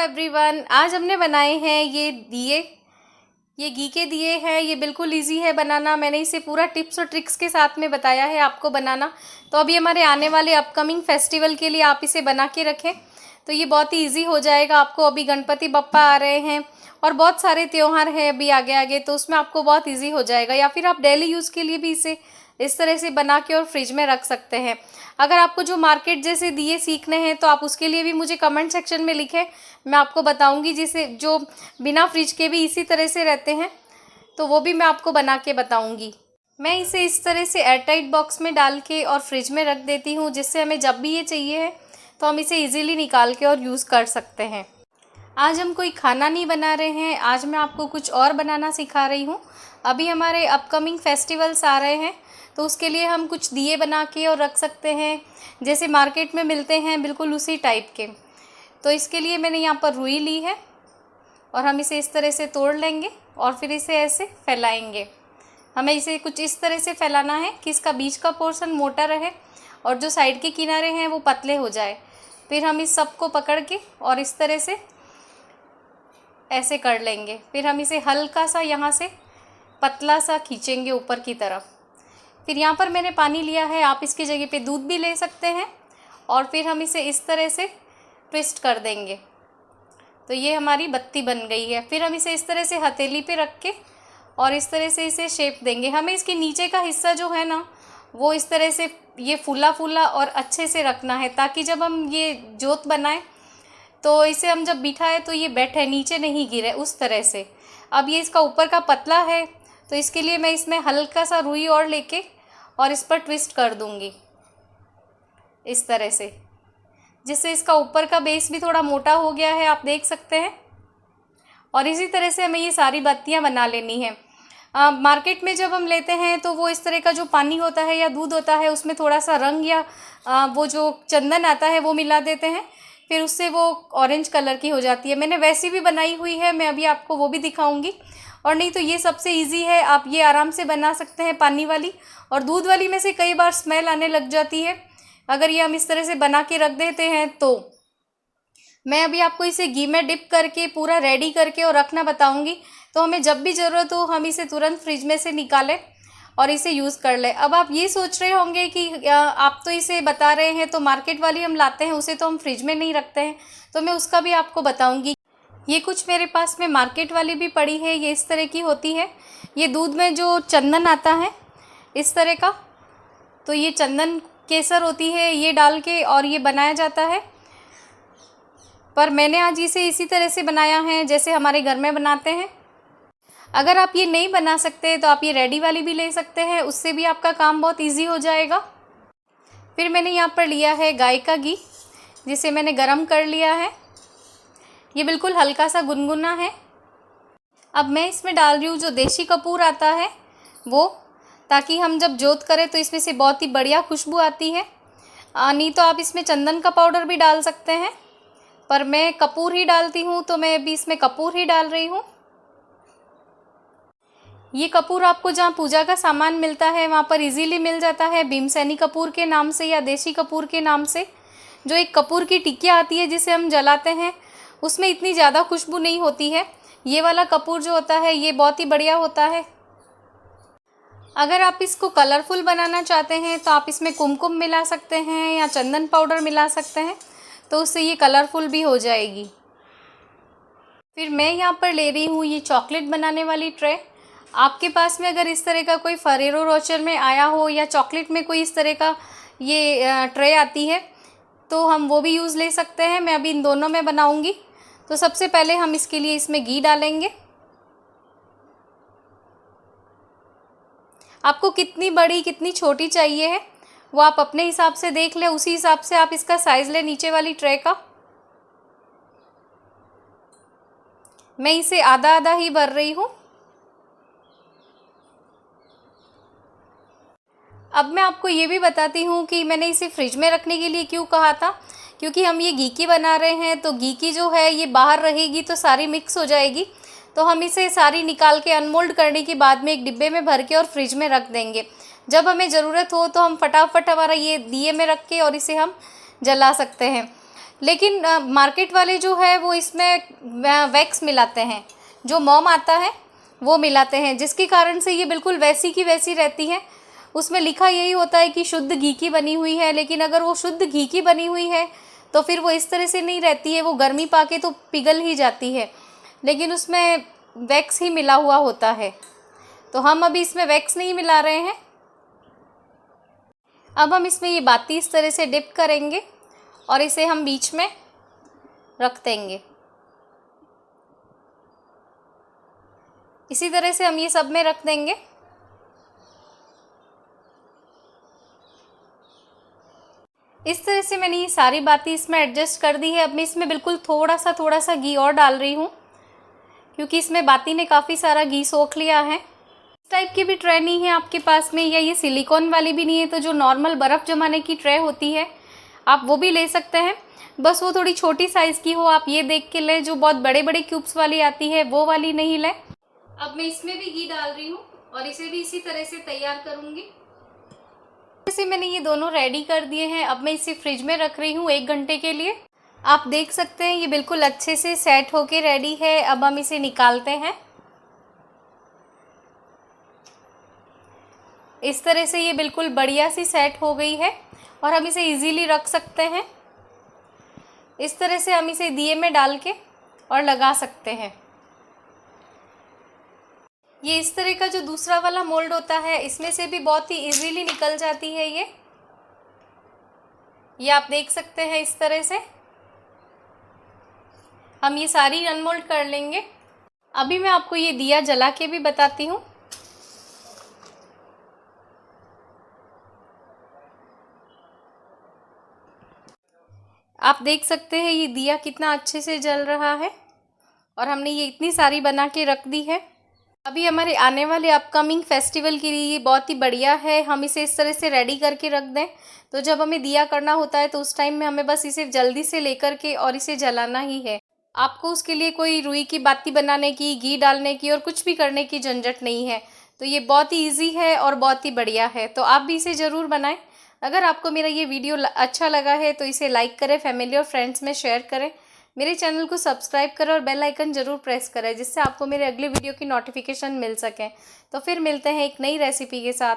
Everyone, आज हमने बनाए हैं ये दिए। ये घी के दिए हैं। ये बिल्कुल इजी है बनाना। मैंने इसे पूरा टिप्स और ट्रिक्स के साथ में बताया है आपको बनाना। तो अभी हमारे आने वाले अपकमिंग फेस्टिवल के लिए आप इसे बना के रखें तो ये बहुत ही ईजी हो जाएगा आपको। अभी गणपति बप्पा आ रहे हैं और बहुत सारे त्यौहार हैं अभी आगे आगे, तो उसमें आपको बहुत ईजी हो जाएगा। या फिर आप डेली यूज़ के लिए भी इसे इस तरह से बना के और फ्रिज में रख सकते हैं। अगर आपको जो मार्केट जैसे दिए सीखने हैं तो आप उसके लिए भी मुझे कमेंट सेक्शन में लिखें, मैं आपको बताऊंगी। जिसे जो बिना फ्रिज के भी इसी तरह से रहते हैं तो वो भी मैं आपको बना के बताऊंगी। मैं इसे इस तरह से एयरटाइट बॉक्स में डाल के और फ्रिज में रख देती हूँ, जिससे हमें जब भी ये चाहिए है तो हम इसे इजीली निकाल के और यूज़ कर सकते हैं। आज हम कोई खाना नहीं बना रहे हैं, आज मैं आपको कुछ और बनाना सिखा रही हूँ। अभी हमारे अपकमिंग फेस्टिवल्स आ रहे हैं तो उसके लिए हम कुछ दिए बना के और रख सकते हैं, जैसे मार्केट में मिलते हैं बिल्कुल उसी टाइप के। तो इसके लिए मैंने यहाँ पर रुई ली है और हम इसे इस तरह से तोड़ लेंगे और फिर इसे ऐसे फैलाएंगे। हमें इसे कुछ इस तरह से फैलाना है कि इसका बीच का पोर्शन मोटा रहे और जो साइड के किनारे हैं वो पतले हो जाए। फिर हम इस सब को पकड़ के और इस तरह से ऐसे कर लेंगे। फिर हम इसे हल्का सा यहाँ से पतला सा खींचेंगे ऊपर की तरफ। फिर यहाँ पर मैंने पानी लिया है, आप इसकी जगह पे दूध भी ले सकते हैं। और फिर हम इसे इस तरह से ट्विस्ट कर देंगे तो ये हमारी बत्ती बन गई है। फिर हम इसे इस तरह से हथेली पे रख के और इस तरह से इसे शेप देंगे। हमें इसके नीचे का हिस्सा जो है ना वो इस तरह से ये फूला फूला और अच्छे से रखना है, ताकि जब हम ये जोत बनाएं तो इसे हम जब बिठाए तो ये बैठे, नीचे नहीं गिरे, उस तरह से। अब ये इसका ऊपर का पतला है तो इसके लिए मैं इसमें हल्का सा रुई और लेके और इस पर ट्विस्ट कर दूंगी इस तरह से, जिससे इसका ऊपर का बेस भी थोड़ा मोटा हो गया है, आप देख सकते हैं। और इसी तरह से हमें ये सारी बत्तियां बना लेनी है। मार्केट में जब हम लेते हैं तो वो इस तरह का जो पानी होता है या दूध होता है उसमें थोड़ा सा रंग या वो जो चंदन आता है वो मिला देते हैं, फिर उससे वो ऑरेंज कलर की हो जाती है। मैंने वैसी भी बनाई हुई है, मैं अभी आपको वो भी दिखाऊंगी। और नहीं तो ये सबसे इजी है, आप ये आराम से बना सकते हैं पानी वाली। और दूध वाली में से कई बार स्मेल आने लग जाती है अगर ये हम इस तरह से बना के रख देते हैं तो। मैं अभी आपको इसे घी में डिप करके पूरा रेडी करके और रखना बताऊंगी, तो हमें जब भी ज़रूरत हो हम इसे तुरंत फ्रिज में से निकालें और इसे यूज़ कर लें। अब आप ये सोच रहे होंगे कि आप तो इसे बता रहे हैं तो मार्केट वाली हम लाते हैं उसे तो हम फ्रिज में नहीं रखते हैं, तो मैं उसका भी आपको बताऊंगी। ये कुछ मेरे पास में मार्केट वाली भी पड़ी है, ये इस तरह की होती है। ये दूध में जो चंदन आता है इस तरह का, तो ये चंदन केसर होती है, ये डाल के और ये बनाया जाता है। पर मैंने आज इसे इसी तरह से बनाया है जैसे हमारे घर में बनाते हैं। अगर आप ये नहीं बना सकते तो आप ये रेडी वाली भी ले सकते हैं, उससे भी आपका काम बहुत इजी हो जाएगा। फिर मैंने यहाँ पर लिया है गाय का घी, जिसे मैंने गरम कर लिया है। ये बिल्कुल हल्का सा गुनगुना है। अब मैं इसमें डाल रही हूँ जो देसी कपूर आता है वो, ताकि हम जब जोत करें तो इसमें से बहुत ही बढ़िया खुशबू आती है। नहीं तो आप इसमें चंदन का पाउडर भी डाल सकते हैं, पर मैं कपूर ही डालती हूँ तो मैं अभी इसमें कपूर ही डाल रही हूँ। ये कपूर आपको जहाँ पूजा का सामान मिलता है वहाँ पर इजीली मिल जाता है, भीमसेनी कपूर के नाम से या देसी कपूर के नाम से। जो एक कपूर की टिकिया आती है जिसे हम जलाते हैं उसमें इतनी ज़्यादा खुशबू नहीं होती है। ये वाला कपूर जो होता है ये बहुत ही बढ़िया होता है। अगर आप इसको कलरफुल बनाना चाहते हैं तो आप इसमें कुमकुम मिला सकते हैं या चंदन पाउडर मिला सकते हैं, तो उससे ये कलरफुल भी हो जाएगी। फिर मैं यहाँ पर ले रही हूँ ये चॉकलेट बनाने वाली ट्रे। आपके पास में अगर इस तरह का कोई फरेरो रोचर में आया हो या चॉकलेट में कोई इस तरह का ये ट्रे आती है तो हम वो भी यूज़ ले सकते हैं। मैं अभी इन दोनों में बनाऊंगी। तो सबसे पहले हम इसके लिए इसमें घी डालेंगे। आपको कितनी बड़ी कितनी छोटी चाहिए है वो आप अपने हिसाब से देख लें, उसी हिसाब से आप इसका साइज़ लें नीचे वाली ट्रे का। मैं इसे आधा आधा ही भर रही हूँ। अब मैं आपको ये भी बताती हूँ कि मैंने इसे फ्रिज में रखने के लिए क्यों कहा था, क्योंकि हम ये घी की बना रहे हैं तो घी की जो है ये बाहर रहेगी तो सारी मिक्स हो जाएगी। तो हम इसे सारी निकाल के अनमोल्ड करने के बाद में एक डिब्बे में भर के और फ्रिज में रख देंगे। जब हमें ज़रूरत हो तो हम फटाफट हमारा ये दिए में रख के और इसे हम जला सकते हैं। लेकिन मार्केट वाले जो है वो इसमें वैक्स मिलाते हैं, जो मोम आता है वो मिलाते हैं, जिसके कारण से ये बिल्कुल वैसी की वैसी रहती है। उसमें लिखा यही होता है कि शुद्ध घी की बनी हुई है, लेकिन अगर वो शुद्ध घी की बनी हुई है तो फिर वो इस तरह से नहीं रहती है, वो गर्मी पाके तो पिघल ही जाती है, लेकिन उसमें वैक्स ही मिला हुआ होता है। तो हम अभी इसमें वैक्स नहीं मिला रहे हैं। अब हम इसमें ये बाती इस तरह से डिप करेंगे और इसे हम बीच में रख देंगे। इसी तरह से हम ये सब में रख देंगे। इस तरह से मैंने ये सारी बातें इसमें एडजस्ट कर दी है। अब मैं इसमें बिल्कुल थोड़ा सा घी और डाल रही हूँ, क्योंकि इसमें बाती ने काफ़ी सारा घी सोख लिया है। इस टाइप की भी ट्रे नहीं है आपके पास में, या ये सिलिकॉन वाली भी नहीं है, तो जो नॉर्मल बर्फ़ जमाने की ट्रे होती है आप वो भी ले सकते हैं। बस वो थोड़ी छोटी साइज़ की हो, आप ये देख के लें। जो बहुत बड़े बड़े क्यूब्स वाली आती है वो वाली नहीं लें। अब मैं इसमें भी घी डाल रही हूँ और इसे भी इसी तरह से तैयार करूँगी। जैसे मैंने ये दोनों रेडी कर दिए हैं, अब मैं इसे फ्रिज में रख रही हूँ 1 घंटे के लिए। आप देख सकते हैं ये बिल्कुल अच्छे से सेट होके रेडी है। अब हम इसे निकालते हैं। इस तरह से ये बिल्कुल बढ़िया सी सेट हो गई है और हम इसे इजीली रख सकते हैं। इस तरह से हम इसे दिए में डाल के और लगा सकते हैं। ये इस तरह का जो दूसरा वाला मोल्ड होता है, इसमें से भी बहुत ही इजीली निकल जाती है ये आप देख सकते हैं। इस तरह से हम ये सारी अनमोल्ड कर लेंगे। अभी मैं आपको ये दिया जला के भी बताती हूँ। आप देख सकते हैं ये दिया कितना अच्छे से जल रहा है और हमने ये इतनी सारी बना के रख दी है। अभी हमारे आने वाले अपकमिंग फेस्टिवल के लिए ये बहुत ही बढ़िया है। हम इसे इस तरह से रेडी करके रख दें, तो जब हमें दिया करना होता है तो उस टाइम में हमें बस इसे जल्दी से लेकर के और इसे जलाना ही है। आपको उसके लिए कोई रुई की बाती बनाने की, घी डालने की और कुछ भी करने की झंझट नहीं है। तो ये बहुत ही ईजी है और बहुत ही बढ़िया है। तो आप भी इसे ज़रूर बनाएं। अगर आपको मेरा ये वीडियो अच्छा लगा है तो इसे लाइक करें, फैमिली और फ्रेंड्स में शेयर करें। मेरे चैनल को सब्सक्राइब करें और बेल आइकन ज़रूर प्रेस करें, जिससे आपको मेरे अगले वीडियो की नोटिफिकेशन मिल सके। तो फिर मिलते हैं एक नई रेसिपी के साथ।